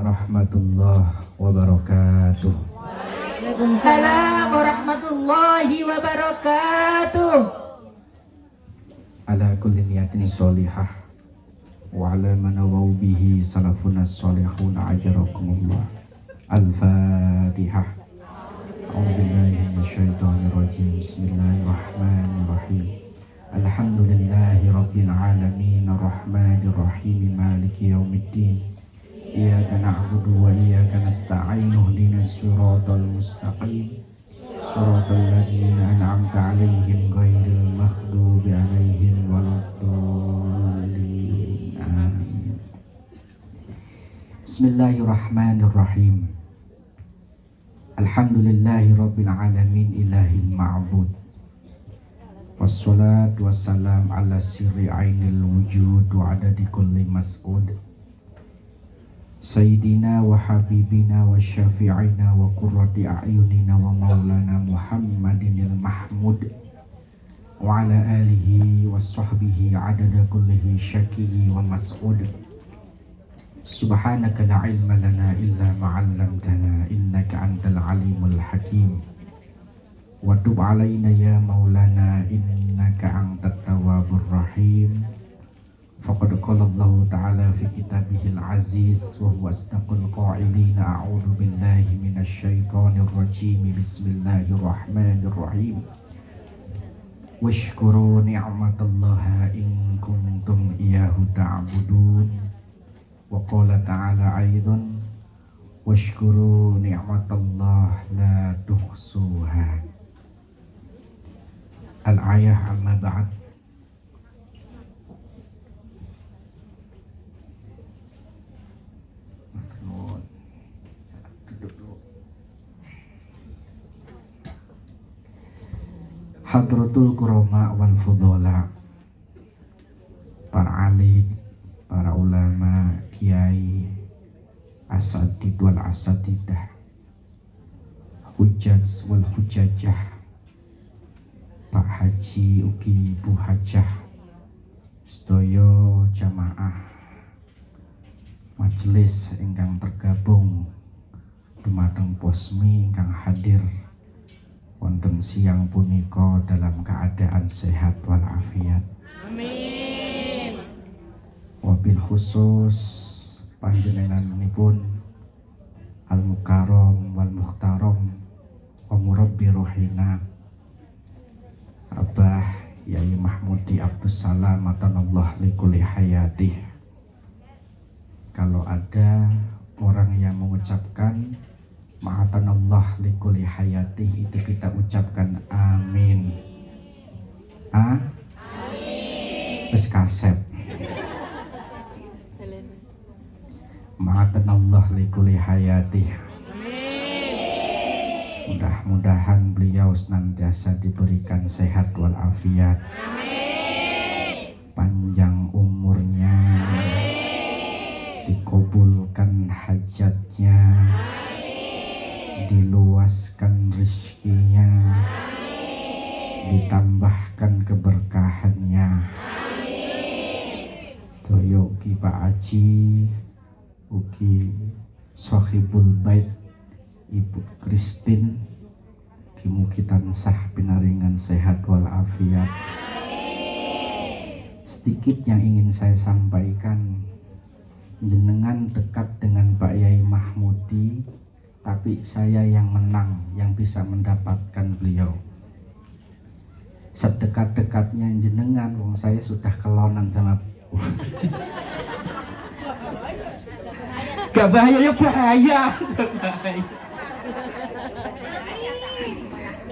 warahmatullahi wabarakatuh. Waalaikumsalam warahmatullahi wabarakatuh. Ala kulli niyatin sholihah wa ala manawaw bihi salafuna sholihun ajarakumullah. Al-Fatihah. A'udzubillahi minasyaitonir rajim. Bismillahirrahmanirrahim. Alhamdulillahi rabbil alamin arrahmanir rahim maliki yaumiddin. Iyyaka na'budu wa iyyaka nasta'in ihdinas siratal mustaqim siratal ladzina an'amta 'alaihim ghairil maghdubi 'alaihim waladdallin. Amin. Bismillahirrahmanirrahim. Alhamdulillahi rabbil alamin ilahil ma'bud. Wassalatu wassalam ala sirri ainil wujud wa adadi kulli mas'ud. Sayyidina wa habibina wa syafi'ina wa qurrati a'yunina wa maulana Muhammadinil Mahmud wa ala alihi wa sahbihi adada kullihi syakiyyi wa mas'ud. Subhanaka la ilma lana illa ma'allamtana innaka antal alimul hakim wa tub alaina ya maulana innaka antat tawwabur rahim. Faqad qala Allah ta'ala fi kitabihil aziz wa huwa asdaqul qa'ilina a'udzu billahi minasy syaithanir rajim. Bismillahirrahmanirrahim. Washkuru ni'matallahi in kuntum iyyahu ta'budun. Wa qala ta'ala aidan washkuru ni'matallahi la tuhsuha. Al-ayah amma ba'd. Hadratul kurama wal fudola, para alim, para ulama, kiai, asatid wal asatidah, hujjaj wal hujjajah, Pak Haji ugi Bu Hajah, sedaya jamaah majelis ingkang tergabung dumateng posmi ingkang hadir wonten siang punika dalam keadaan sehat walafiat. Amin. Wabil khusus panjenenganipun Al Mukarram wal Muhtaram wa Murabbi Ruhina Abah Yai Mahmudi Abdus Salam atanallah likulli hayatih. Kalau ada orang yang mengucapkan ma'atanallah likulli hayatih, itu kita ucapkan amin. Amin. Terus kaset. Ma'atanallah likulli hayatih. Mudah-mudahan beliau senantiasa diberikan sehat walafiat. Panjang umurnya. Dikabulkan hajatnya. Diluaskan rizkinya, ditambahkan keberkahannya. Toyo ugi Pak Aji, ugi Sohibul Bait Ibu Kristin, mugi tansah pinaringan sehat walafiat. Sedikit yang ingin saya sampaikan, jenengan dekat dengan Pak Yai Mahmudi, tapi saya yang menang, yang bisa mendapatkan beliau. Sedekat-dekatnya jenengan, wong saya sudah kelonan sama gak bahaya ya, bahaya.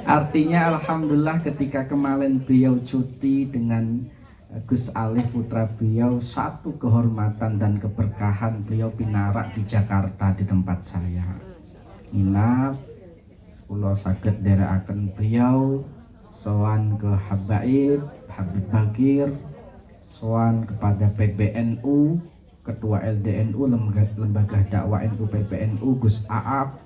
Artinya alhamdulillah ketika kemarin beliau cuti dengan Gus Alif putra beliau, satu kehormatan dan keberkahan beliau pinarak di Jakarta di tempat saya. Inap kula saged nderekaken beliau sowan ke Habaib Habib Bagir, sowan kepada PBNU, Ketua LDNU Lembaga Dakwah NU PBNU Gus Aap,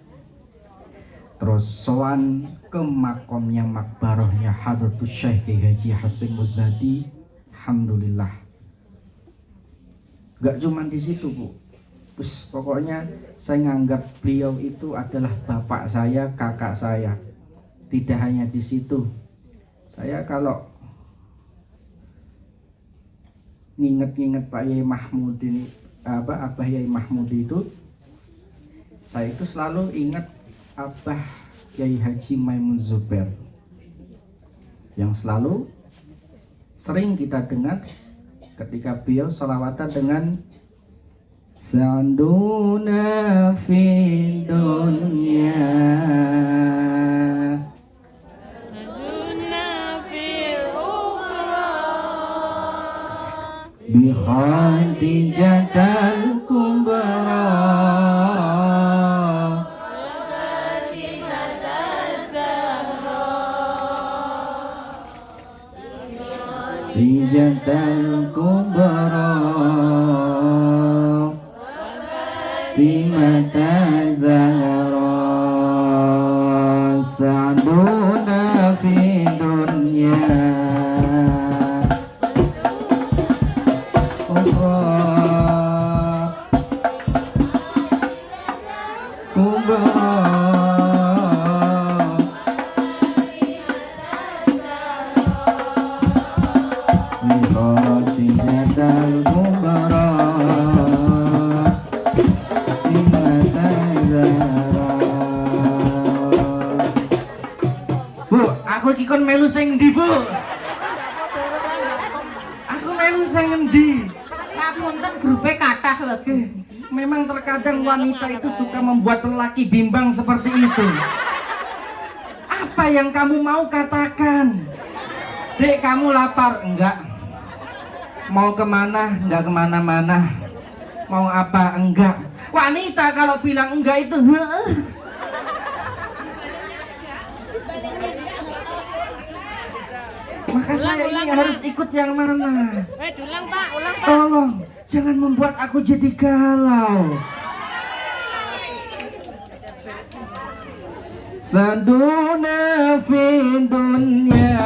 terus sowan ke makomnya makbarohnya Hadratus Syekh Kiai Haji Hasyim Muzadi. Alhamdulillah. Gak cuma di situ, Bu. Terus pokoknya saya nganggap beliau itu adalah bapak saya, kakak saya. Tidak hanya di situ. Saya kalau nginget-nginget Pak Yai Mahmud ini, Abah Yai Mahmud itu, saya itu selalu ingat Abah Yai Haji Maimun Zubair yang selalu sering kita dengar ketika beliau sholawatan dengan Sa'duna fi dunya bi khadijatal kubra khadijatal kubra timata zahra sa'duna fi dunya Bu, aku kikon melu sing ndi, Bu? Aku melu sing endi? Ngapunten grupe kathah lho. Memang terkadang wanita itu suka membuat lelaki bimbang seperti itu. Apa yang kamu mau katakan? Dek, kamu lapar? Enggak. Mau kemana? Enggak kemana-mana. Mau apa? Enggak. Wanita kalau bilang enggak itu maka saya ini harus ikut yang mana? Ulang Pak, ulang Pak. Tolong, jangan membuat aku jadi galau. Saduna fi dunya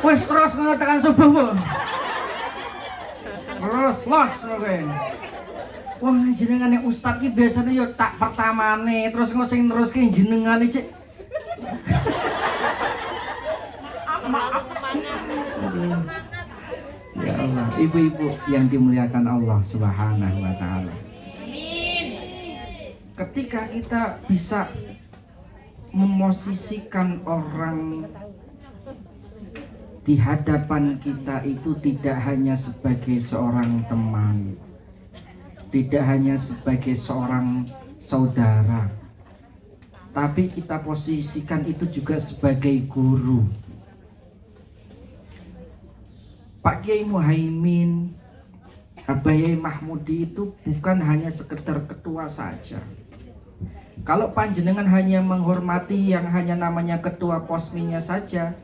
wis terus ngono tekan subuh, Bu. Terus los oke. Wah, jenengane ustaz ki biasane yo tak pertamane, terus engko sing neruske jenengane, Cik. Ya Allah, ibu-ibu yang dimuliakan Allah Subhanahu wa taala. Ketika kita bisa memosisikan orang di hadapan kita itu tidak hanya sebagai seorang teman, tidak hanya sebagai seorang saudara, tapi kita posisikan itu juga sebagai guru. Pak Kiai Muhaimin, Abah Yai Mahmudi itu bukan hanya sekedar ketua saja. Kalau panjenengan hanya menghormati yang hanya namanya ketua posminya saja,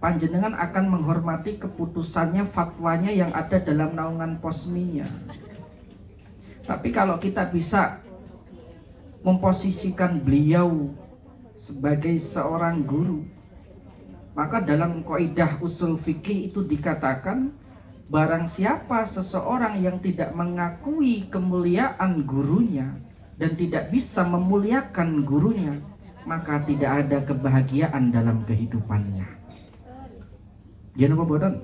panjenengan akan menghormati keputusannya, fatwanya yang ada dalam naungan posminya. Tapi kalau kita bisa memposisikan beliau sebagai seorang guru, maka dalam kaidah usul fikih itu dikatakan, barang siapa seseorang yang tidak mengakui kemuliaan gurunya dan tidak bisa memuliakan gurunya, maka tidak ada kebahagiaan dalam kehidupannya. Ya napa mboten?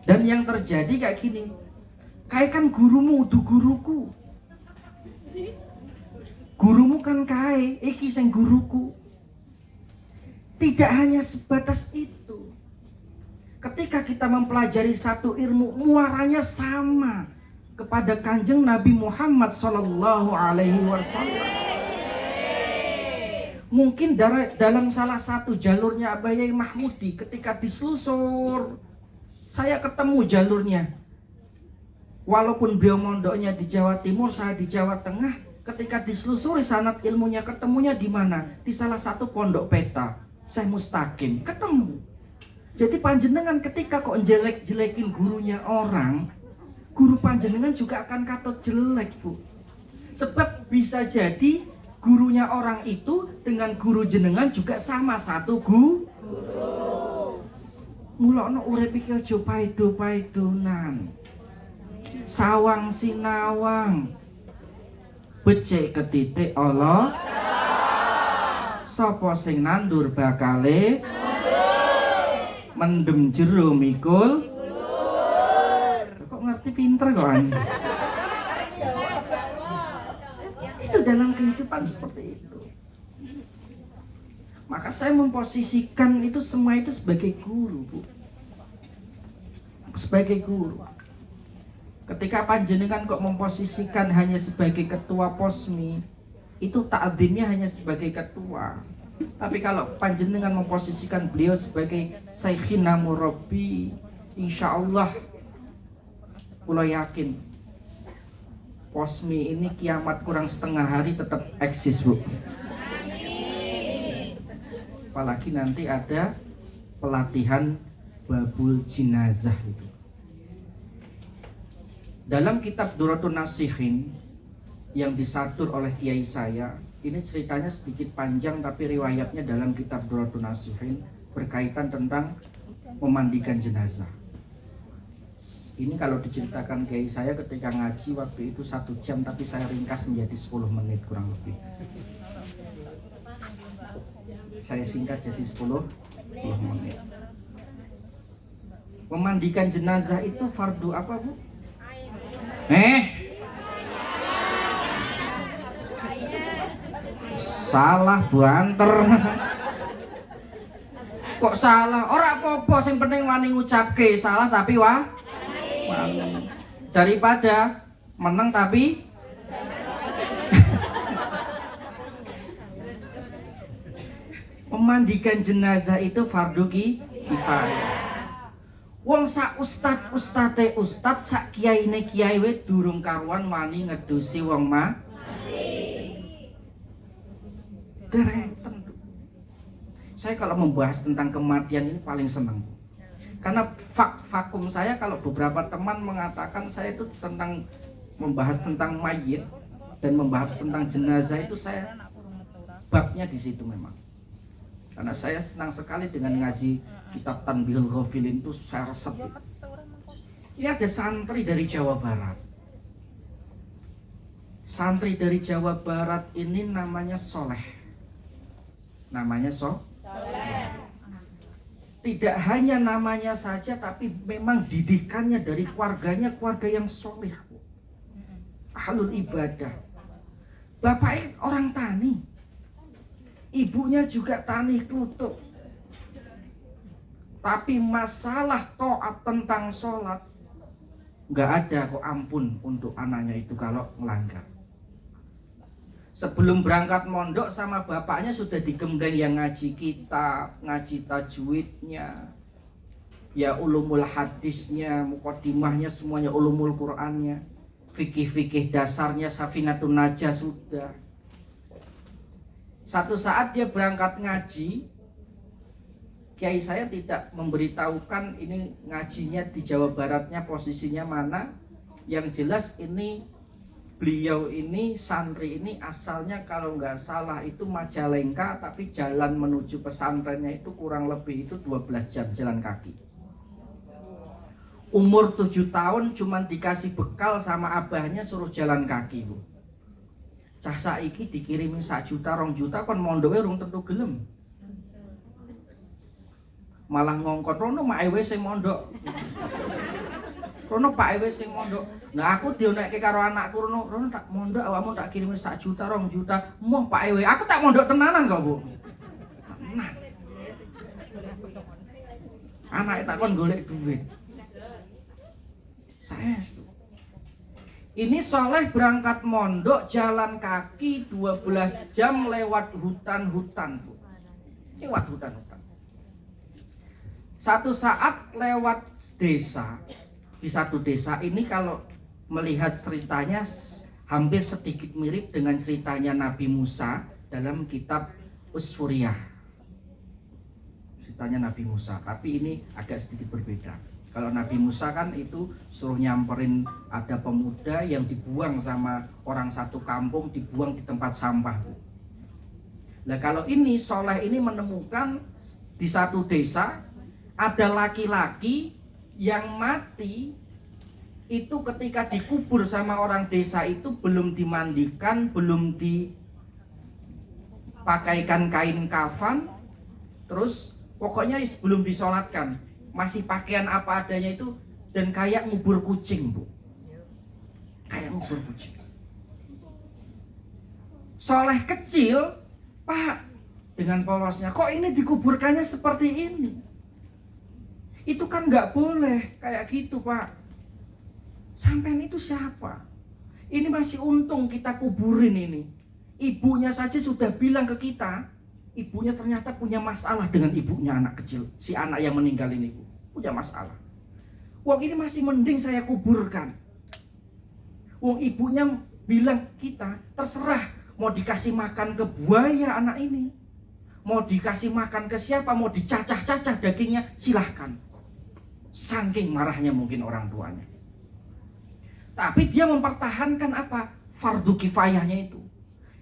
Dan yang terjadi kayak gini, kayak kan gurumu udah guruku. Gurumu kan kae, iki sing guruku. Tidak hanya sebatas itu. Ketika kita mempelajari satu ilmu, muaranya sama kepada Kanjeng Nabi Muhammad sallallahu alaihi wasallam. Mungkin dalam salah satu jalurnya Abah Yai Mahmudi, ketika diselusur, saya ketemu jalurnya. Walaupun beliau mondoknya di Jawa Timur, saya di Jawa Tengah, ketika diselusuri sanad ilmunya, ketemunya di mana? Di salah satu pondok peta, Syekh Mustaqim, ketemu. Jadi panjenengan ketika kok jelek-jelekin gurunya orang, guru panjenengan juga akan katut jelek, Bu. Sebab bisa jadi gurunya orang itu dengan guru jenengan juga sama satu guru. Mulakno urip iki aja paido-paidonan. Sawang sinawang, becik ketitik Allah. Sapa sing nandur bakale mendem jero mikul. Kok ngerti pinter kok Anda? Itu dalam kehidupan seperti itu. Maka saya memposisikan itu semua itu sebagai guru, Bu. Sebagai guru. Ketika panjenengan kok memposisikan hanya sebagai ketua posmi, itu ta'zimnya hanya sebagai ketua. Tapi kalau panjenengan memposisikan beliau sebagai Syekhina Murabbi, insya Allah kula yakin posmi ini kiamat kurang setengah hari tetap eksis, Bu. Apalagi nanti ada pelatihan babul jinazah itu. Dalam kitab Duratun Nasihin yang disatur oleh kiai saya, ini ceritanya sedikit panjang tapi riwayatnya dalam kitab Duratun Nasihin berkaitan tentang memandikan jenazah. Ini kalau diceritakan kiai saya ketika ngaji waktu itu 1 jam, tapi saya ringkas menjadi 10 menit kurang lebih. Saya singkat jadi 10 menit. Memandikan jenazah itu fardu apa, Bu? Salah banter. Kok salah? Ora apa-apa, sing penting wani ngucapke salah tapi wani. Daripada menang tapi memandikan jenazah itu fardu kifayah. Wong sak ustad sak kiyaine kiai we durung karuan wani ngedusi wong dereng tentu. Saya kalau membahas tentang kematian ini paling senang. Karena vakum saya kalau beberapa teman mengatakan saya itu tentang membahas tentang mayit dan membahas tentang jenazah itu saya babnya di situ memang. Karena saya senang sekali dengan ngaji kitab Tanbihul Ghafilin itu saya resep. Ini ada santri dari Jawa Barat. Santri dari Jawa Barat ini namanya Soleh. Namanya Soleh. Tidak hanya namanya saja, tapi memang didikannya dari keluarganya keluarga yang soleh, ahlul ibadah. Bapaknya orang tani, ibunya juga tani kluthuk. Tapi masalah taat tentang sholat nggak ada kok ampun untuk anaknya itu kalau melanggar. Sebelum berangkat mondok sama bapaknya sudah digembleng yang ngaji kitab, ngaji tajwidnya, ya ulumul hadisnya, muqaddimahnya, semuanya ulumul Qur'annya, fikih-fikih dasarnya, Safinatun Najah sudah. Satu saat dia berangkat ngaji, kiai saya tidak memberitahukan ini ngajinya di Jawa Baratnya posisinya mana. Yang jelas ini beliau ini santri ini asalnya kalau nggak salah itu Majalengka, tapi jalan menuju pesantrennya itu kurang lebih itu 12 jam jalan kaki. Umur 7 tahun cuman dikasih bekal sama abahnya suruh jalan kaki, Bu. Cah saiki dikirimin 1 juta 2 juta kon mondoke urung tentu gelem. Malah ngongkon rono mak ewe sing mondok. Rono pak ewe sing mondok. Nah aku dionekke karo anakku rono tak mondok awakmu tak kirimin 1 juta 2 juta. Moh pak ewe, aku tak mondok tenanan kok, Bu. Tenan. Anake tak kon golek duit. Saestu. Ini soleh berangkat mondok jalan kaki 12 jam lewat hutan-hutan, Bu. Lewat hutan-hutan. Satu saat lewat desa. Di satu desa ini kalau melihat ceritanya hampir sedikit mirip dengan ceritanya Nabi Musa dalam kitab Usfuriyah. Ceritanya Nabi Musa, tapi ini agak sedikit berbeda. Kalau Nabi Musa kan itu suruh nyamperin ada pemuda yang dibuang sama orang satu kampung, dibuang di tempat sampah. Nah kalau ini soleh ini menemukan di satu desa ada laki-laki yang mati itu ketika dikubur sama orang desa itu belum dimandikan, belum dipakaikan kain kafan, terus pokoknya belum disolatkan. Masih pakaian apa adanya itu, dan kayak ngubur kucing, Bu. Kayak ngubur kucing. Soleh kecil, Pak, dengan polosnya, kok ini dikuburkannya seperti ini? Itu kan nggak boleh kayak gitu, Pak. Sampean itu siapa? Ini masih untung kita kuburin ini. Ibunya saja sudah bilang ke kita, ibunya ternyata punya masalah dengan ibunya anak kecil. Si anak yang meninggal ini, Bu, punya masalah. Wong ini masih mending saya kuburkan. Wong ibunya bilang kita, terserah mau dikasih makan ke buaya anak ini, mau dikasih makan ke siapa, mau dicacah-cacah dagingnya, silahkan. Saking marahnya mungkin orang tuanya. Tapi dia mempertahankan apa? Fardu kifayahnya itu.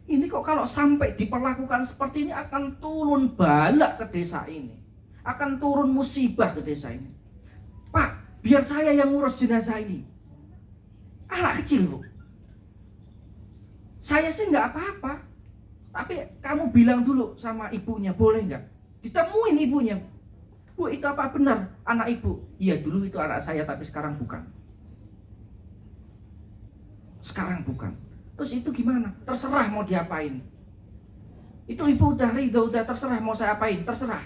Ini kok kalau sampai diperlakukan seperti ini akan turun balak ke desa ini. Akan turun musibah ke desa ini. Pak, biar saya yang ngurus jenazah ini. Anak kecil, Bu. Saya sih nggak apa-apa. Tapi kamu bilang dulu sama ibunya, boleh nggak? Ditemuin ibunya. Bu, itu apa benar anak ibu? Iya, dulu itu anak saya, tapi sekarang bukan. Sekarang bukan. Terus itu gimana? Terserah mau diapain. Itu ibu udah ridho, udah terserah mau saya apain, terserah.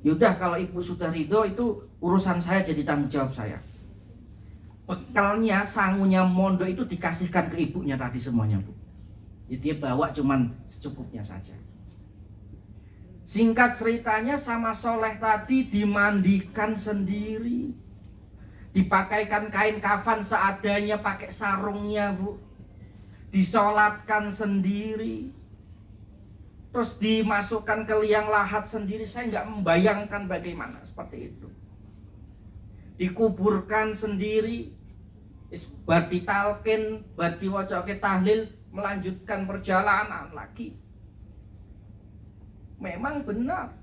Yaudah, kalau ibu sudah ridho itu urusan saya, jadi tanggung jawab saya. Bekalnya, sangunya mondok itu dikasihkan ke ibunya tadi semuanya, Bu. Jadi dia bawa cuman secukupnya saja. Singkat ceritanya, sama soleh tadi dimandikan sendiri, dipakaikan kain kafan seadanya, pakai sarungnya, Bu. Disolatkan sendiri, terus dimasukkan ke liang lahat sendiri. Saya nggak membayangkan bagaimana seperti itu. Dikuburkan sendiri, bar ditalkin, bar diwacoke tahlil, melanjutkan perjalanan lagi. Memang benar,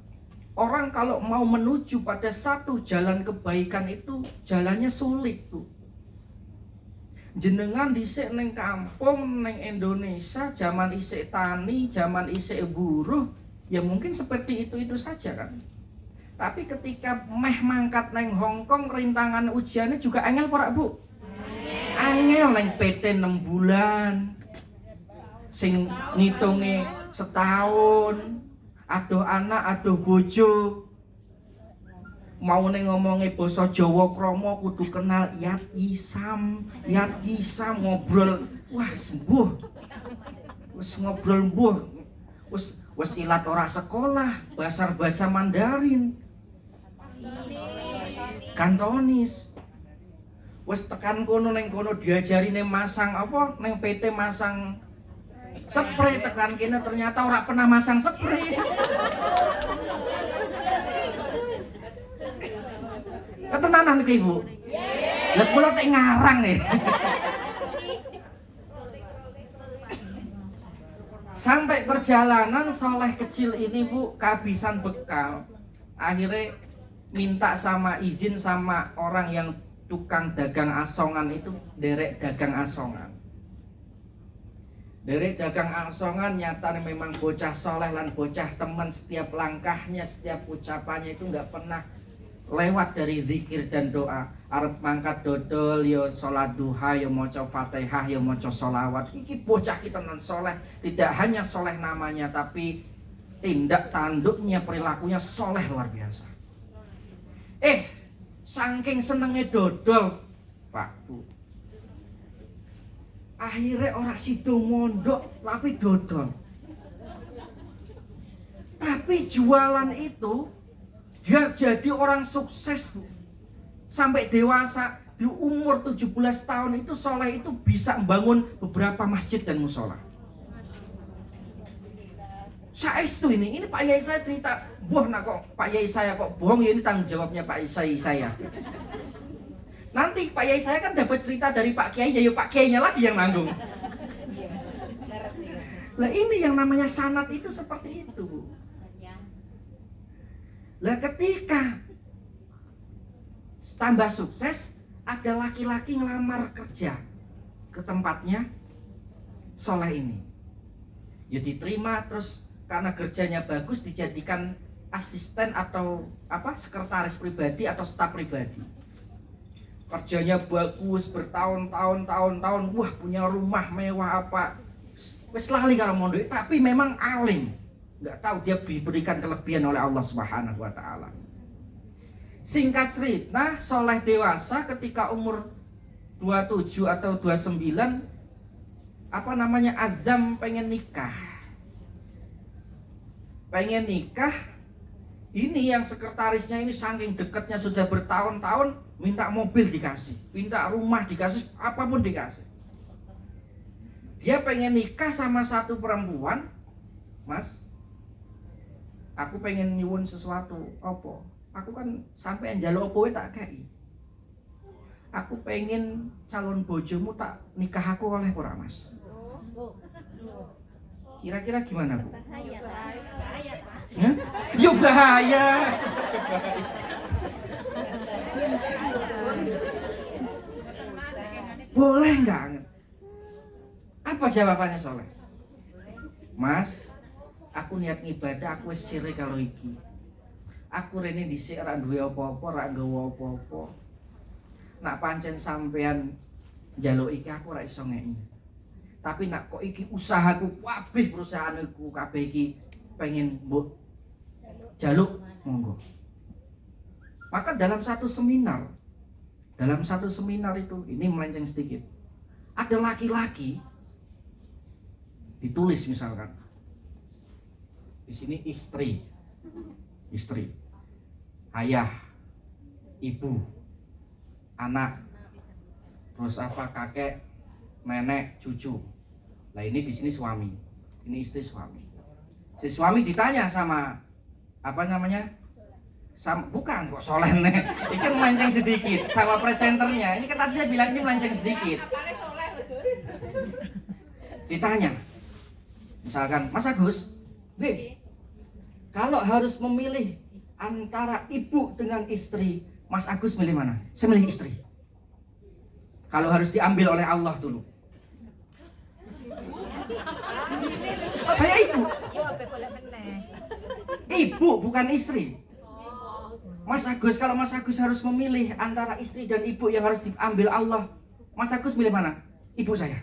orang kalau mau menuju pada satu jalan kebaikan itu jalannya sulit, Bu. Jenengan dhisik neng kampung, neng Indonesia, zaman isik tani, zaman isik buruh, ya mungkin seperti itu saja kan. Tapi ketika meh mangkat neng Hongkong, rintangan ujiannya juga angel ora, Bu? Angel, neng PT 6 bulan, sing ngitunge setahun, aduh anak, aduh bojo. Mau ning ngomongnya basa Jawa krama kudu kenal yat isam ngobrol. Wah, sembuh. Wis ngobrol mbuh. Wis ilat ora sekolah, baca Mandarin. Kantonis. Wis tekan kono ning kono diajarine masang apa? Ning PT masang spray, tekan kene ternyata ora pernah masang spray. Ketenanan ke Ibu. Lah kula tek ngarang nih. Sampai perjalanan soleh kecil ini, Bu, kehabisan bekal. Akhirnya minta sama izin sama orang yang tukang dagang asongan itu, derek dagang asongan. Derek dagang asongan nyatanya memang bocah soleh lan bocah teman, setiap langkahnya, setiap ucapannya itu nggak pernah lewat dari zikir dan doa. Arep mangkat dodol, yo sholat duha, yo maca Fatihah, yo maca sholawat. Iki bocah kita nan soleh, tidak hanya soleh namanya, tapi tindak tanduknya, perilakunya soleh luar biasa. Saking senengnya dodol, Pak Bu, Akhirnya orang sido mondok tapi dodol. Tapi jualan itu dia jadi orang sukses, Bu. Sampai dewasa di umur 17 tahun itu Soleh itu bisa membangun beberapa masjid dan musola. Saestu ini Pak Yai saya cerita, boh nak kok Pak Yai saya kok bohong ya, ini tanggung jawabnya Pak Yai saya. Nanti Pak Yai saya kan dapat cerita dari Pak Kiai, ya Pak Kiainya lagi yang nanggung. Lah ini yang namanya sanad itu seperti itu, Bu. Lah ketika tambah sukses, ada laki-laki ngelamar kerja ke tempatnya Soleh ini. Ya diterima, terus karena kerjanya bagus dijadikan asisten atau sekretaris pribadi atau staf pribadi. Kerjanya bagus bertahun-tahun, wah punya rumah mewah apa. Wes lali kalau mondok, tapi memang alim. Enggak tahu dia diberikan kelebihan oleh Allah Subhanahu wa taala. Singkat cerita, Soleh dewasa ketika umur 27 atau 29 azam pengen nikah. Ini yang sekretarisnya ini saking dekatnya sudah bertahun-tahun, minta mobil dikasih, minta rumah dikasih, apapun dikasih. Dia pengen nikah sama satu perempuan, Mas. Aku pengen nyuwun sesuatu, opo? Aku kan sampai njaluk opo tak kei. Aku pengen calon bojomu tak nikah aku oleh ora, Mas? Kira-kira gimana, Bu? Bahaya. Yo bahaya. Boleh nggak? Apa jawabannya Soleh? Mas, aku niat ngibadah, aku wis sire kalau iki. Aku rene dhisik ora duwe apa-apa, ora nggawa apa-apa. Nak pancen sampean njaluk iki aku ora iso ngeki. Tapi nak kok iki usahaku kabeh, perusahaanku kabeh iki pengen mbok jaluk, monggo. Maka dalam satu seminar itu, ini melenceng sedikit. Ada laki-laki ditulis misalkan. Di sini istri, ayah, ibu, anak, terus kakek, nenek, cucu. Nah ini di sini suami, ini istri suami. Si suami ditanya sama bukan kok Soleh nih, ini kan melenceng sedikit sama presenternya. Ini kan tadi saya bilang ini melenceng sedikit. Ditanya, misalkan Mas Agus, kalau harus memilih antara ibu dengan istri, Mas Agus milih mana? Saya milih istri. Kalau harus diambil oleh Allah dulu. Saya ibu. Ibu bukan istri. Mas Agus, kalau Mas Agus harus memilih antara istri dan ibu yang harus diambil Allah, Mas Agus milih mana? Ibu saya.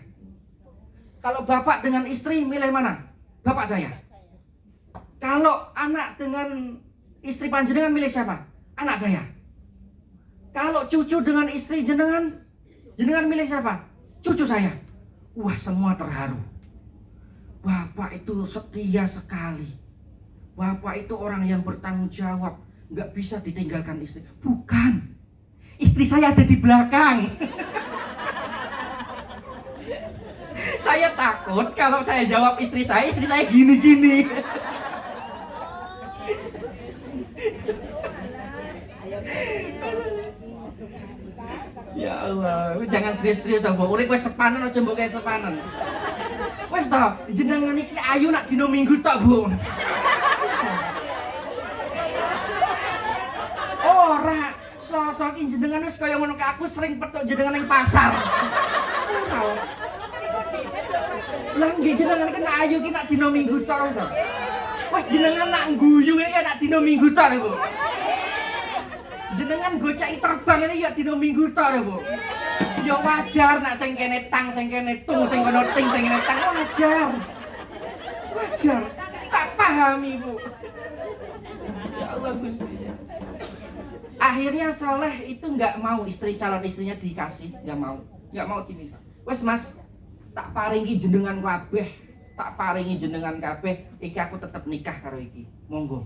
Kalau bapak dengan istri milih mana? Bapak saya. Kalau anak dengan istri panjenengan milih siapa? Anak saya. Kalau cucu dengan istri jenengan milih siapa? Cucu saya. Wah, semua terharu. Bapak itu setia sekali. Bapak itu orang yang bertanggung jawab, nggak bisa ditinggalkan istri. Bukan, istri saya ada di belakang. Saya takut kalau saya jawab istri saya gini-gini. Ya Allah, jangan serius-serius dong, Bu. Urip wis sepanen aja mbok kae sepanen. Wis to, jenengan iki ayu nak dina Minggu tok, Bu. Ora, Selasa iki jenengan wis kaya ngono ke aku sering petuk jenengan ning pasar. Ora. Lah nggih jenengan kan ayu ki nak dina Minggu tok to. Wis jenengan nak guyu iki nak dina Minggu tok, Bu. Jenengan gocaki terbang ini ya dina Minggu tok, Bu. Ya wajar nak sing kene tang, sing kene tung, sing kono ting, sing kene tang wajar. Wajar. Tak pahami, Bu. Ya Allah Gusti. Akhirnya Soleh itu nggak mau calon istrinya dikasih, nggak mau diminta. Wes Mas, tak paringi jenengan kabeh, tak paringi jenengan kabeh, iki aku tetep nikah karo iki. Monggo.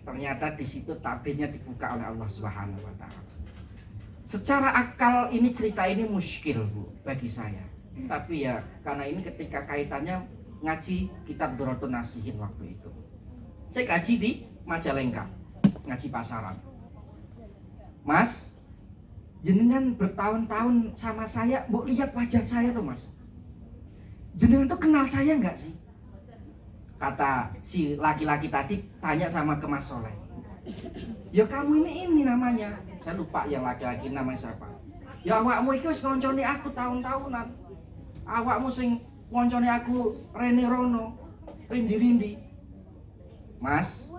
Ternyata di situ tabirnya dibuka oleh Allah Subhanahu wa taala. Secara akal ini cerita ini muskil, Bu, bagi saya. Tapi ya karena ini ketika kaitannya ngaji kitab Duratun Nasihin waktu itu. Saya ngaji di Majalengka, ngaji pasaran. Mas, jenengan bertahun-tahun sama saya, Bu, lihat wajah saya tuh, Mas. Jenengan tuh kenal saya nggak sih? Kata si laki-laki tadi tanya sama ke Mas Soleh. Ya kamu ini namanya. Saya lupa yang laki-laki namanya siapa. Ya awakmu iki wis ngonconi aku tahun-tahunan. Awakmu sing ngonconi aku rene rono, rindi-rindi. Mas,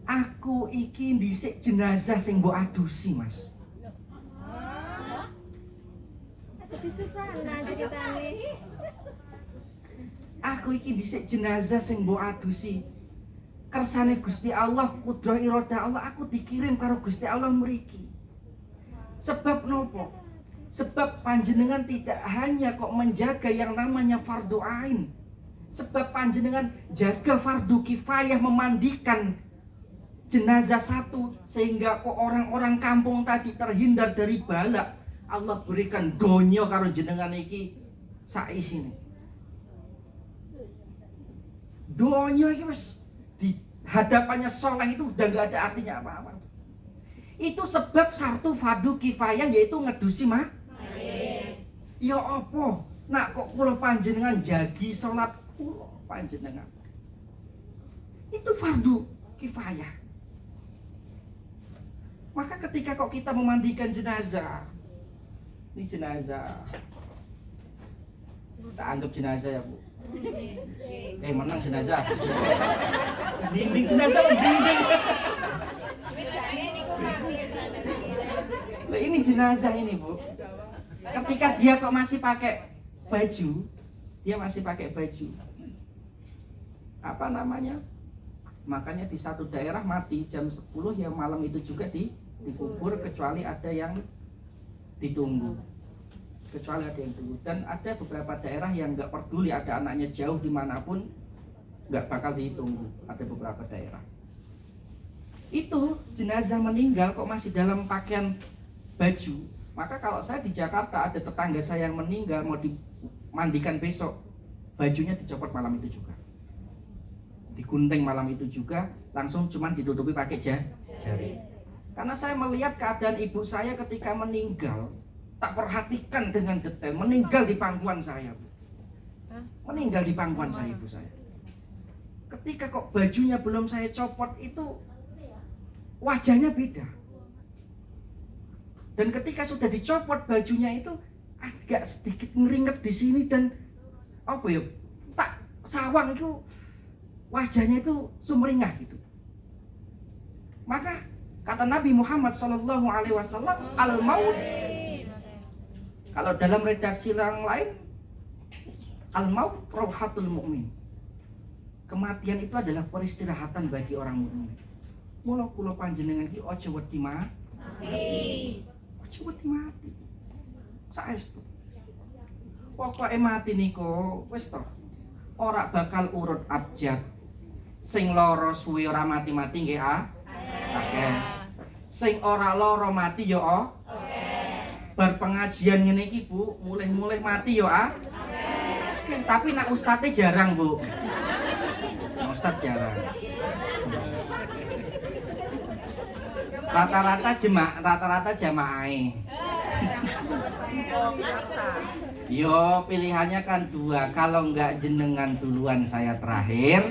aku iki dhisik jenazah sing mbok adusi, Mas. Aku iki dhisik jenazah sing mbok adusi. Kersane Gusti Allah, kudrah iradah Allah, aku dikirim karo Gusti Allah mriki. Sebab nopo? Sebab panjenengan tidak hanya kok menjaga yang namanya fardu ain. Sebab panjenengan jaga fardu kifayah memandikan jenazah satu sehingga kok orang-orang kampung tadi terhindar dari bala. Allah berikan donya karo jenengan iki sak isine. Donya iki wis di hadapannya Soleh itu udah gak ada artinya apa-apa. Itu sebab satu fardu kifayah yaitu ngedusi mah. Ya apa? Nak kok kula panjenengan jagi salat kula panjenengan. Itu fardu kifayah. Maka ketika kok kita memandikan jenazah, ini jenazah, kita anggap jenazah ya, Bu. Menang jenazah. Dinding jenazah, dinding. Nah, ini jenazah ini, Bu. Ketika dia kok masih pakai baju, apa namanya? Makanya di satu daerah mati jam 10 ya malam itu juga dikubur kecuali ada yang ditunggu. Dan ada beberapa daerah yang nggak peduli ada anaknya jauh dimanapun nggak bakal ditunggu. Ada beberapa daerah itu jenazah meninggal kok masih dalam pakaian baju. Maka kalau saya di Jakarta ada tetangga saya yang meninggal mau dimandikan besok, bajunya dicopot malam itu juga, digunting malam itu juga, langsung cuman ditutupi pakai jari. Karena saya melihat keadaan ibu saya ketika meninggal, tak perhatikan dengan detail, meninggal di pangkuan saya, Bu. Meninggal di pangkuan saya ibu saya. Ketika kok bajunya belum saya copot itu wajahnya beda. Dan ketika sudah dicopot bajunya itu agak sedikit ngeringet di sini dan apa ya? Tak sawang itu wajahnya itu sumringah gitu. Maka kata Nabi Muhammad SAW, al-maut. Kalau dalam redaksi yang lain, al-maut rauhatul mu'min. Kematian itu adalah peristirahatan bagi orang mukmin. Mula kula panjenengan iki aja wedi mati. Aja wedi mati. Saestu. Pokoke mati niku wis to. Ora bakal urut abjad. Sing lara suwe ora mati-mati nggih akeh. Sing ora lara mati ya bar pengajian ngene iki, Bu, mulai mati ya Tapi nak ustadze jarang, Bu. Ustadz jarang. Rata-rata jamaah. Yo, pilihannya kan dua. Kalau enggak jenengan duluan saya terakhir,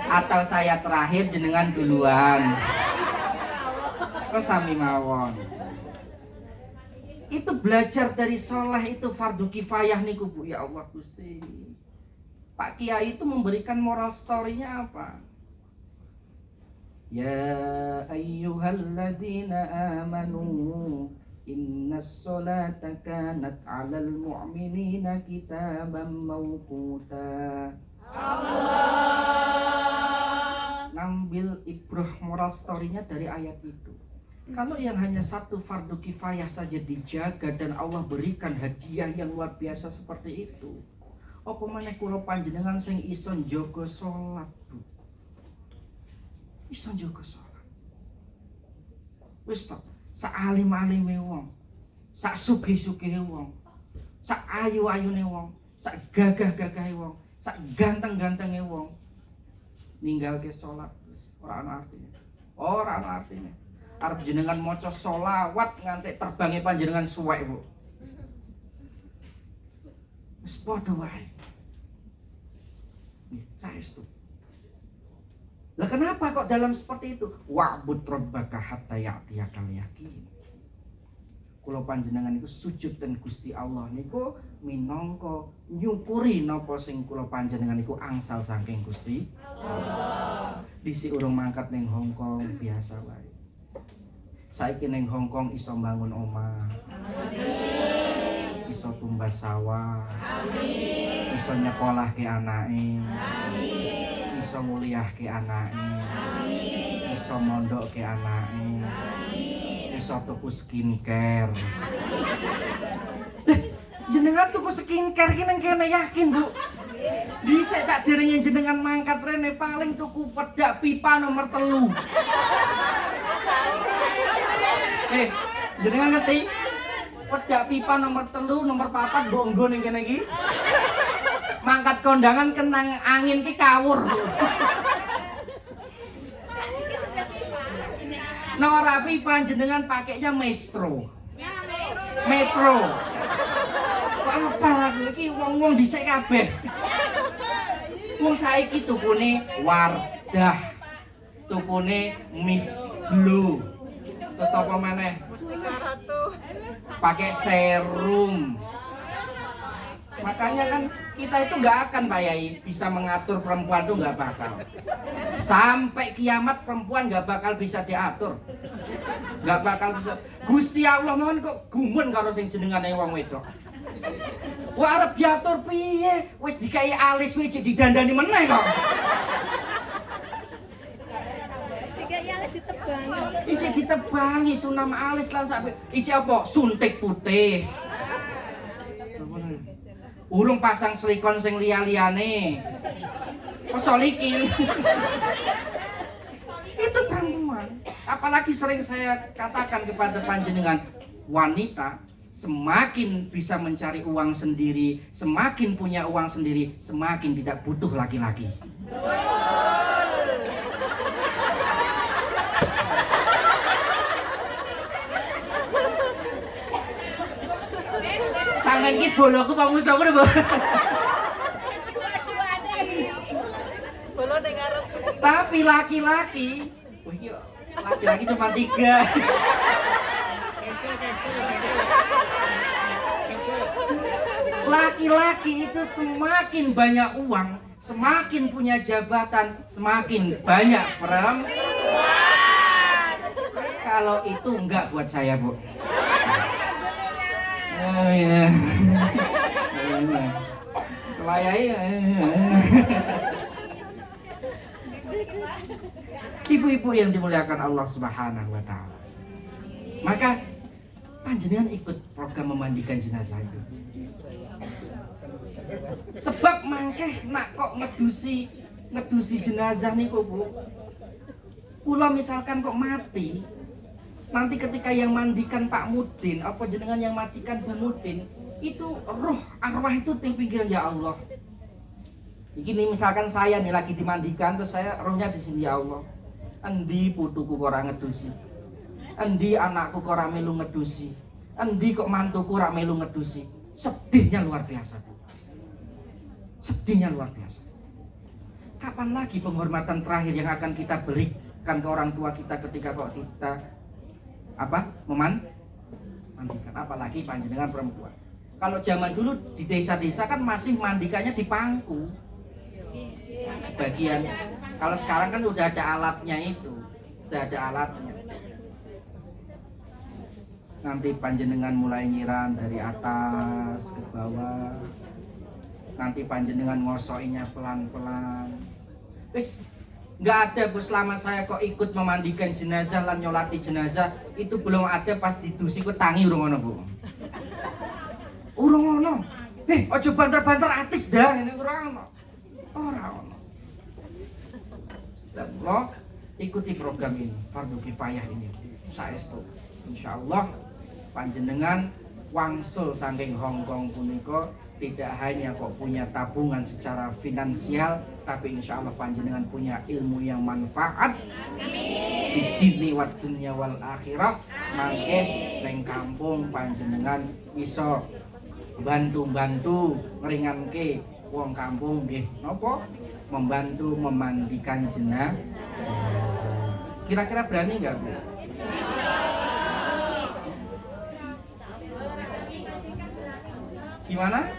atau saya terakhir jenengan duluan. Kok sami mawon. Itu belajar dari Soleh itu fardu kifayah niku, Bu. Ya Allah Gusti. Pak Kiai itu memberikan moral story-nya apa? Ya ayyuhalladzina amanu innas sholata kanat 'alal mu'minina kitaban mawquta. Allah ngambil ibrah moral story-nya dari ayat itu. Kalau yang hanya satu fardu kifayah saja dijaga dan Allah berikan hadiah yang luar biasa seperti itu, apa maneh kula panjenengan sing iso njaga salat, Bu. Iso njaga salat. Wis to, sak alim-alime wong, sak sugih-sugihe wong, sak ayu-ayune wong, sak gagah-gagahe wong, sak ganteng-gantenge wong ninggalke salat wis ora ana artine. Ora ana artine. Arep jenengan maca sholawat nganti terbange panjenengan suwek, Bu. Wis padha wae. Nggih, saestu. Lah kenapa kok dalam seperti itu? Wa'bud rabbaka hatta ya'tiyakal yakin. Kula panjenengan iku sujud ten Gusti Allah niku minangka nyukuri napa sing kula panjenengan iku angsal saking Gusti Allah. Disi urung mangkat ning Hongkong biasa wae. Saiki ning Hongkong iso mbangun omah. Amin. Iso tumbas sawah. Amin. Iso nyekolahke anake. Amin. Iso nguliahke anake. Amin. Iso mondhokke anake. Amin. Iso tuku skincare. Jenengan tuku skincare ki nang kene yakin, Bu? Dhisik sadurunge jenengan mangkat rene paling tuku pedak pipa nomor 3. Jenengan ngerti? Pedak pipa nomor 3, nomor 4 mbok nggo ning kene iki. Mangkat kondangan kenang angin ki kawur. Nah ora pipa jenengan pakainya Maestro. Metro. Kok apa lagi iki wong-wong dhisik kabeh. Wong saiki tukune Wardah. Tukune Miss Glow. Terus apa maneh? Pakai serum. Makanya kan kita itu nggak akan Pak Yai bisa mengatur perempuan tuh nggak bakal. Sampai kiamat perempuan nggak bakal bisa diatur. Nggak bakal bisa. Gusti Allah mohon kok gumun karo sing jenengane wong wedok. Wah arep diatur piye? Wis dikai alis wis didandani meneh kok. Isi ditebangi sunam alis lan sampe isi apa? Suntik putih. Urung pasang silikon sing liya-liyane. Pesolikin. Itu perempuan. Apalagi sering saya katakan kepada panjenengan, wanita semakin bisa mencari uang sendiri, semakin punya uang sendiri, semakin tidak butuh laki-laki. Sampeyan iki boloku apa musuhku lho, Bu? Bolo ning arep. Tapi laki-laki, wah iki laki-laki cuma 3. Laki-laki itu semakin banyak uang, semakin punya jabatan, semakin banyak perempuan. Kalau itu enggak buat saya, Bu. Oh iya. Kelayai. Ibu-ibu yang dimuliakan Allah Subhanahu wa taala. Maka panjenengan ikut program memandikan jenazah itu. Sebab mangkeh nak kok ngedusi jenazah niku, Bu. Kula misalkan kok mati, nanti ketika yang mandikan Pak Mudin, apa jenengan yang matikan Bu Mudin, itu roh arwah itu ting pikiran ya Allah. Ini misalkan saya nih lagi dimandikan, terus saya rohnya di sini ya Allah. Endi putuku kok ora ngedusi. Endi anakku kok ora melu ngedusi. Endi kok mantuku ora melu ngedusi. Sedihnya luar biasa, Bu. Sedihnya luar biasa. Kapan lagi penghormatan terakhir yang akan kita berikan ke orang tua kita ketika kok kita mandikan, apalagi panjenengan perempuan. Kalau zaman dulu di desa-desa kan masih mandikannya di pangku. Sebagian. Kalau sekarang kan udah ada alatnya itu, udah ada alatnya. Nanti panjenengan mulai nyiram dari atas ke bawah. Nanti panjenengan ngosokinya pelan-pelan. Wis Nggak ada Bu, selama saya kok ikut memandikan jenazah lan nyolati jenazah itu belum ada pas didusi ku tangi urung ono Bu. Urung ono. Aja banter-banter artis dah ini urung ono. Ora ono. Dan lo ikuti program ini, fardu kifayah ini. Saestu. Insyaallah panjenengan wangsul saking Hongkong punika tidak hanya kok punya tabungan secara finansial, tapi insya Allah panjenengan punya ilmu yang manfaat di dini wa dunya wal akhirah. Mangke neng kampung panjenengan bisa bantu-bantu ngeringanke wong kampung nggih napa membantu memandikan jenazah. Kira-kira berani nggak Bu? Gimana?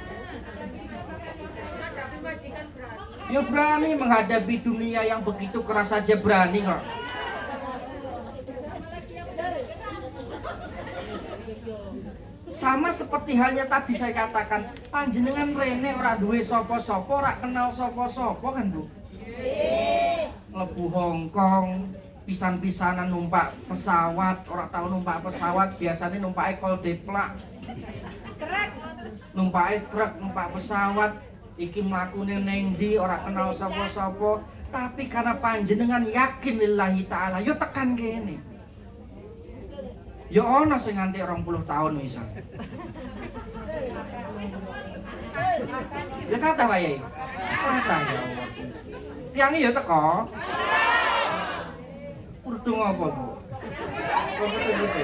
Ya berani menghadapi dunia yang begitu keras saja berani kok. Sama seperti halnya tadi saya katakan, panjenengan rene ora duwe sapa-sapa, ora kenal sapa-sapa kan Bu. Mlebu Hongkong, pisan-pisanan numpak pesawat, ora tahu numpak pesawat, biasanya numpake kol deplak. Numpake truk, numpak pesawat, iki mlakune ning ndi ora kenal sapa-sapa, tapi karena panjenengan yakin lillahi taala yo tekan kene. Ya ana sing nganti 20 tahun misal. Ya kata wae. Kata ya Allah. Tiang ya teko. Kudu ngopo, Bu? Kok gitu.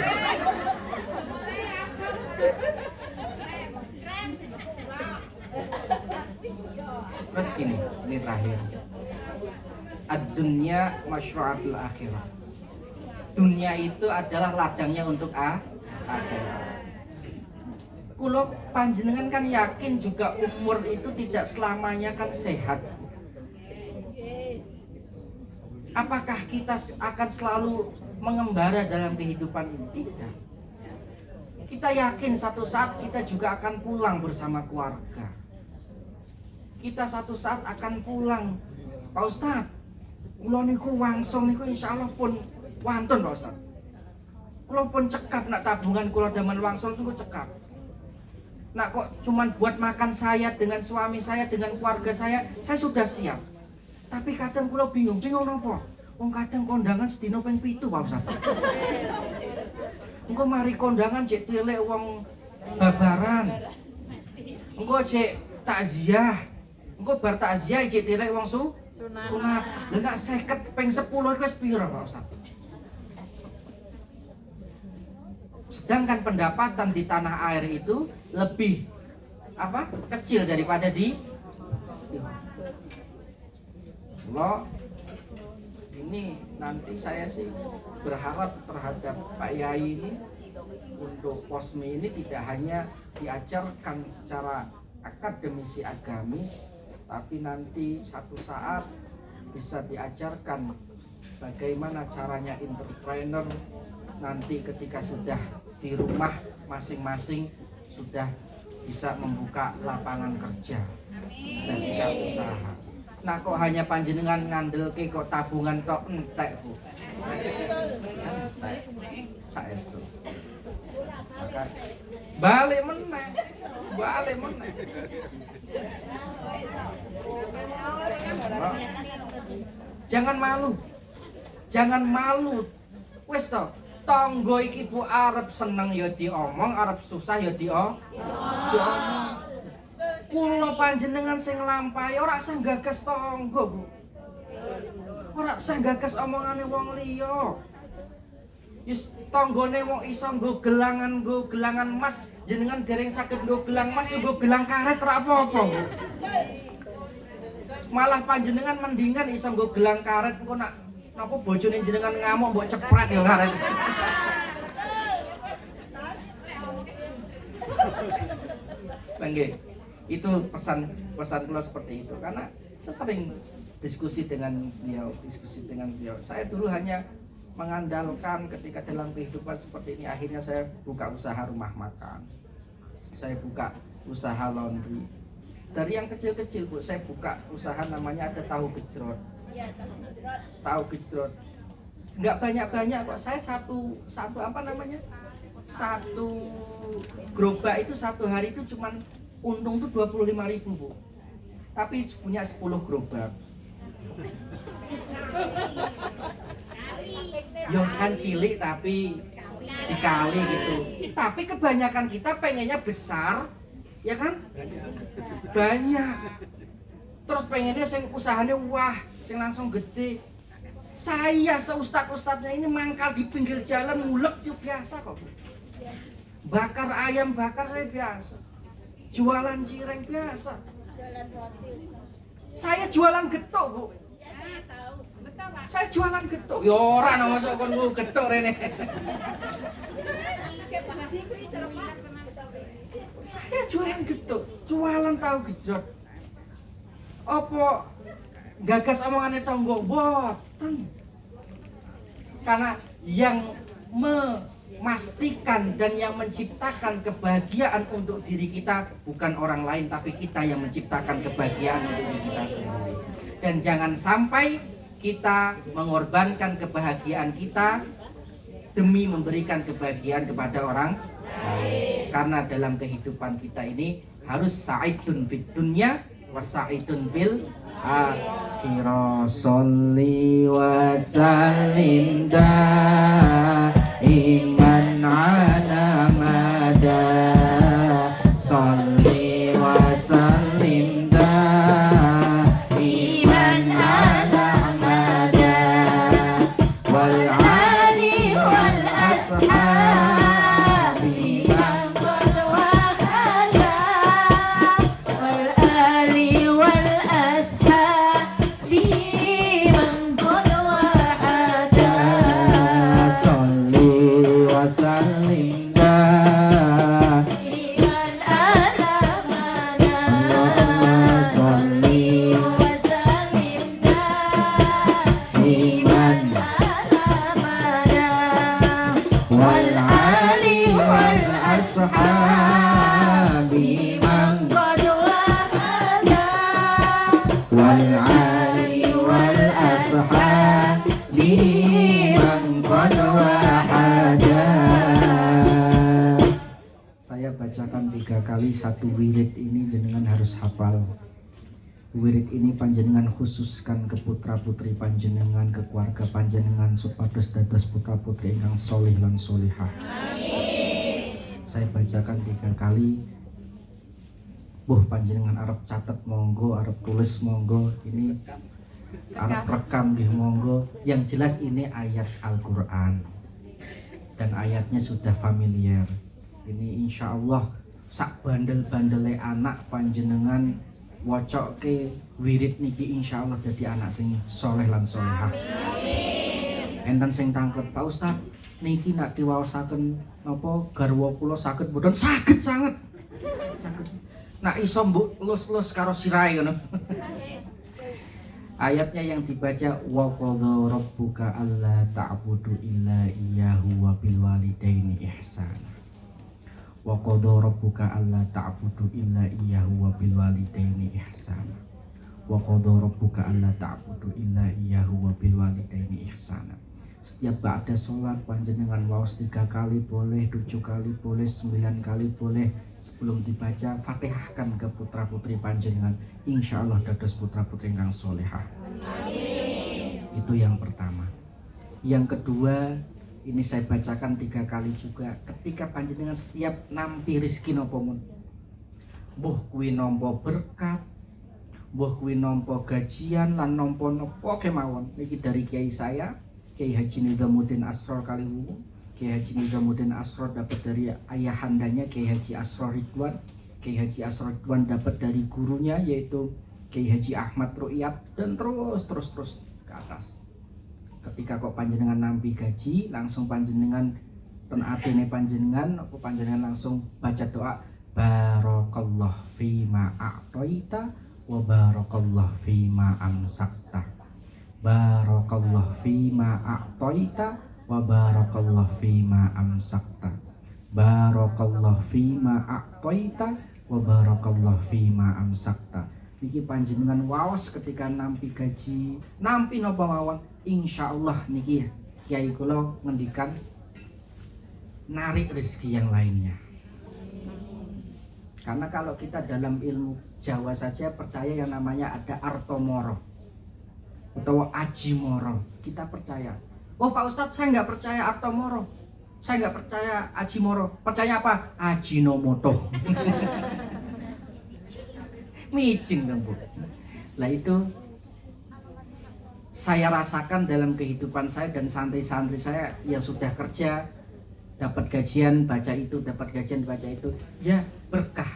Terus gini, ini terakhir. Ad-dunya masyru'atul akhirah. Dunia itu adalah ladangnya untuk akhirat. Kulo panjenengan kan yakin juga umur itu tidak selamanya kan sehat. Apakah kita akan selalu mengembara dalam kehidupan ini? Tidak. Kita yakin satu saat kita juga akan pulang bersama keluarga. Kita satu saat akan pulang. Pak Ustadz, kulo niku wangsul niku insyaallah pun wonten Pak Ustadz. Kulo pun cekap nak tabungan kulo daman wangsul niku cekap. Nak kok cuman buat makan saya dengan suami saya dengan keluarga saya sudah siap. Tapi kadang kulo bingung napa? Wong kadang kondangan sedina ping 7 Pak Ustadz. Engko mari kondangan cek tilek wong babaran. Engko cek takziah. Engko bar takziah cek tilek wong sunat. Lah nek 50 ping 10 iku wis pira Pak Ustaz? Sedangkan pendapatan di tanah air itu lebih kecil daripada di lo. Ini nanti saya sih berharap terhadap Pak Yai ini untuk posmi ini tidak hanya diajarkan secara akademisi agamis, tapi nanti satu saat bisa diajarkan bagaimana caranya entrepreneur nanti ketika sudah di rumah masing-masing sudah bisa membuka lapangan kerja dan tidak usaha. Nah kok hanya panjenengan ngandelke kok tabungan tok entek Bu. Entek. Saestu. Maka balik meneh. Jangan malu. Wis to, tangga iki Bu arep seneng ya diomong, arep susah ya diomong. Kula panjenengan sing nglampahi ora usah gagas tangga, Bu. Ora usah gagas omongane wong liya. Wis tanggane wong iso nggo gelangan emas, jenengan dereng saged nggo gelang emas, nggo gelang karet ora apa-apa, Bu. Malah panjenengan mendingan iso nggo gelang karet engko nak napa bojone jenengan ngamuk mbok cepret ya karet. Nggih. Itu pesan kula seperti itu karena saya sering diskusi dengan beliau. Saya dulu hanya mengandalkan ketika dalam kehidupan seperti ini akhirnya saya buka usaha rumah makan. Saya buka usaha laundry. Dari yang kecil-kecil Bu, saya buka usaha namanya ada tahu gejrot. Tahu gejrot. Nggak banyak-banyak kok. Saya satu apa namanya? Satu gerobak itu satu hari itu cuman untung tuh 25.000, Bu. Tapi punya 10 gerobak. Yo kan cilik tapi dikali gitu. Tapi kebanyakan kita pengennya besar, ya kan? Banyak. Terus pengennya sing usahanya wah, sing langsung gede. Saya seustad-ustadnya ini mangkal di pinggir jalan ngulek juga biasa kok. Bakar ayam bakar saya biasa. Jualan cireng biasa. Saya jualan getuk, Bu. Saya jualan getuk. Ya ora ana masuk kon Bu getuk rene. Saya jualan getuk, jualan tahu gejrot. Apa gagas omongane tangga mboten. Karena yang memastikan dan yang menciptakan kebahagiaan untuk diri kita bukan orang lain, tapi kita yang menciptakan kebahagiaan untuk diri kita sendiri. Dan jangan sampai kita mengorbankan kebahagiaan kita demi memberikan kebahagiaan kepada orang lain. Karena dalam kehidupan kita ini harus sa'idun fid dunya wa sa'idun fil akhirah. Sholli wa sallim daiman ala mada. Sholli wa sallim daiman ala mada. Wal ali wal ashabi man qad wahada. wal ali wal ashabi man qad wahada. Sholli wa sallim iman ala mana Sholli wa salim iman ala mana wal ali wal ashabi man qad wahada. wal ali wal ashabi man qad wahada. Saya bacakan 3 kali satu wirid ini, jenengan harus hafal. Wirid ini panjenengan khususkan ke putra putri panjenengan, ke keluarga panjenengan supados dados putra putri ingkang solih lan solihah. Saya bacakan 3 kali. Panjenengan arep catet monggo, arep tulis monggo, ini arep rekam nggih monggo. Yang jelas ini ayat Al-Qur'an dan ayatnya sudah familiar. Ini insya Allah sak bandel-bandele anak panjenengan wocoke wirid niki insya Allah dadi anak sing soleh lan solehah. Enten sing tangklet, Pak Ustad niki nak diwaosaken napa garwa kula saged mboten? Saged sanget. Saged. Nak iso mbok lus-lus karo sirahe ngono. Ayatnya yang dibaca wa qadha rabbuka alla ta'budu illa iyyahu wa bil walidaini ihsana. Wa qadha rabbuka alla ta'budu illa iyyahu wa bil walidaini ihsana. Wa qadha rabbuka alla ta'budu illa iyyahu wa bil walidaini ihsana. Setiap ba'da sholat panjenengan waos 3 kali boleh, 7 kali boleh, 9 kali boleh. Sebelum dibaca fatihahkan ke putra putri panjenengan, insya Allah dados putra putri ingkang solehah. Itu yang pertama. Yang kedua, ini saya bacakan 3 kali juga. Ketika panjenengan setiap nampi rezeki napa mun, mbuh kuwi nampa berkat, mbuh kuwi nampa gajian lan nampa napa kemawon. Niki dari kiai saya, Kiai Haji Nizamuddin Asror Kaliwungu. Kiai Haji Nizamuddin Asror dapat dari ayahandanya Kiai Haji Asror Ridwan. Kiai Haji Asror Ridwan dapat dari gurunya yaitu Kiai Haji Ahmad Ru'iyat, dan terus ke atas. Ketika kok panjenengan nampi gaji, langsung panjenengan ten atene panjenengan, apa panjenengan langsung baca doa barakallah fima a'taita wa barakallah fima amsakta. Barakallah fima a'taita wa barakallah fima amsakta. Barakallah fima a'taita wa barakallah fima amsakta. niki panjenengan waos ketika nampi gaji, nampi napa mawon, insyaallah niki kiai kula ngendikan narik rezeki yang lainnya. Karena kalau kita dalam ilmu Jawa saja percaya yang namanya ada artomoro atau ajimoro, kita percaya. Oh Pak Ustadz, saya nggak percaya artomoro, saya nggak percaya ajimoro. Percaya apa? Ajinomoto. Micin dong Bu. Lah itu saya rasakan dalam kehidupan saya dan santri-santri saya yang sudah kerja, dapat gajian baca itu, dapat gajian baca itu, ya berkah,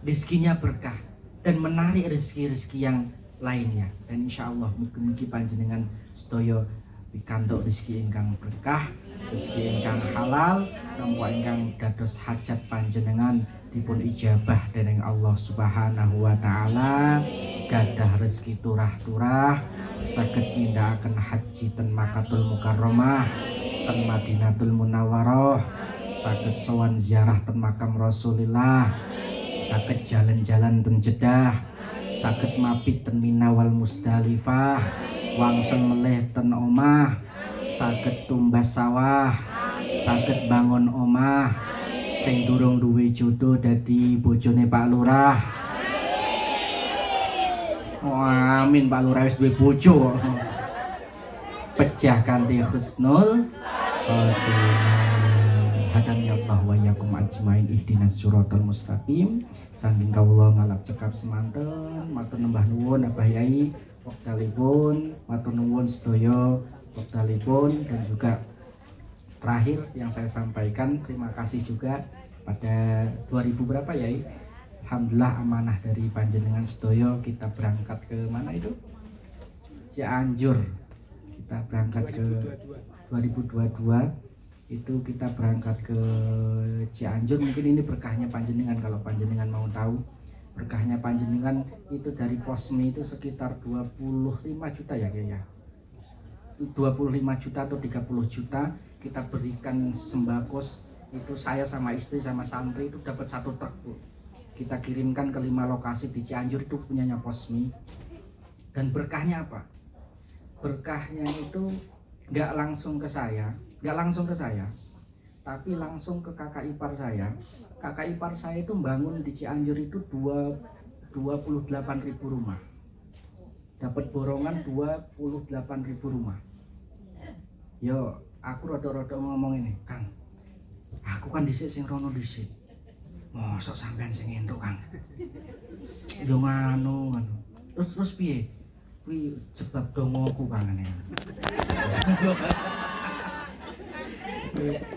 rezekinya berkah dan menarik rezeki-rezeki yang lainnya. Dan insya Allah mugi-mugi panjenengan sedaya pikantuk rezeki ingkang berkah, rezeki ingkang halal, nampa ingkang dados hajat panjenengan dipun ijabah dening Allah Subhanahu wa taala, gadah rezeki turah-turah, saged nindakaken haji ten Makkatul Mukarramah, ten Madinatul Munawwarah, saged sowan ziarah ten makam Rasulillah, saged jalan-jalan ten Jeddah, saged mapit ten Mina wal Musdalifah, wangsul meleh ten omah, saged tumbas sawah, saged bangun omah, sing durung duwe jodoh dadi bojone Pak Lurah. Oh, amin, Pak Lurah wis duwe bojo. Pejah kanthi husnul khotimah. Hadani Allah wa yakum ajmain ihdinas siratal mustaqim. Saking kawula ngalap cekap semanten, matur nembah nuwun Abah Yai wektalipun, matur nuwun sedaya wektalipun, dan juga terakhir yang saya sampaikan terima kasih juga pada 2000 berapa Yai, alhamdulillah amanah dari panjenengan sedaya kita berangkat ke mana itu? Cianjur. Kita berangkat ke 2022 itu kita berangkat ke Cianjur. Mungkin ini berkahnya panjenengan, kalau panjenengan mau tahu berkahnya panjenengan itu dari Posmi itu sekitar 25 juta ya kayaknya, 25 juta atau 30 juta kita berikan sembakos. Itu saya sama istri sama santri itu dapat 1 truk Bu. Kita kirimkan ke 5 lokasi di Cianjur, itu punyanya Posmi. Dan berkahnya apa? Berkahnya itu nggak langsung ke saya, tapi langsung ke kakak ipar saya. Kakak ipar saya itu bangun di Cianjur itu 28.000 rumah, dapat borongan 28.000 rumah. Yo, aku rada-rada ngomong ini, Kang, aku kan dhisik sing rono dhisik, mosok sampean sing entuk Kang. Yo nganu. Terus piye? Kuwi sebab dongoku Kang ngene.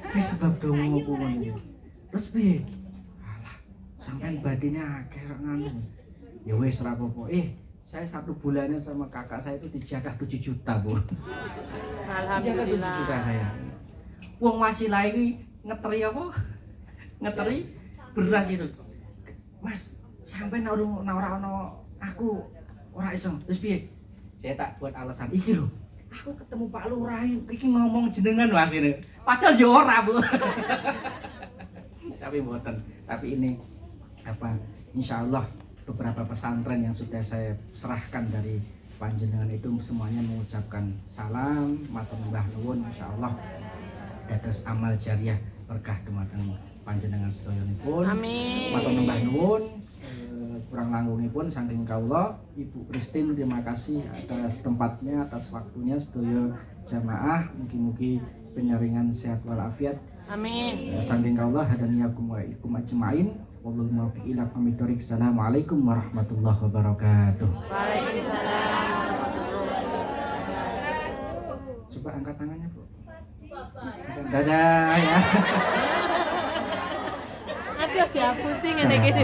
Kuwi sebab dongoku ngene. Terus piye? Alah, sampean badine akeh nganu. Ya wis ora apa-apa. Saya 1 bulannya sama kakak saya itu dijadah 7 juta Bu. Alhamdulillah. 7 juta saya. Wong wasilah iki ngeteri apa? Ngeteri beras itu. Mas, sampean ora ono aku ora iso. Terus piye? Saya tak buat alasan iki lho. Aku ketemu Pak Lurah iki ngomong jenengan Mas ini. Padahal ya ora Bu. Tapi mboten. Tapi ini apa? Insyaallah beberapa pesantren yang sudah saya serahkan dari panjenengan itu semuanya mengucapkan salam, matur nuwun nuwun, insyaallah dados amal jariah berkah dumateng panjenengan sedayanipun. Amin. Matur nuwun nuwun. Kurang langgungipun saking kawula, Ibu Christine terima kasih atas tempatnya, atas waktunya sedaya jamaah. Mugi-mugi penyaringan sehat walafiat. Amin. Saking kawula hadaniyakum wa ikum ajmain. Wallahul muwaffiq ila aqwamit thoriq. Assalamualaikum warahmatullahi wabarakatuh. Waalaikumsalam. Coba angkat tangannya, Bu. Dadah ya. Aduh, dihapusin ngene iki.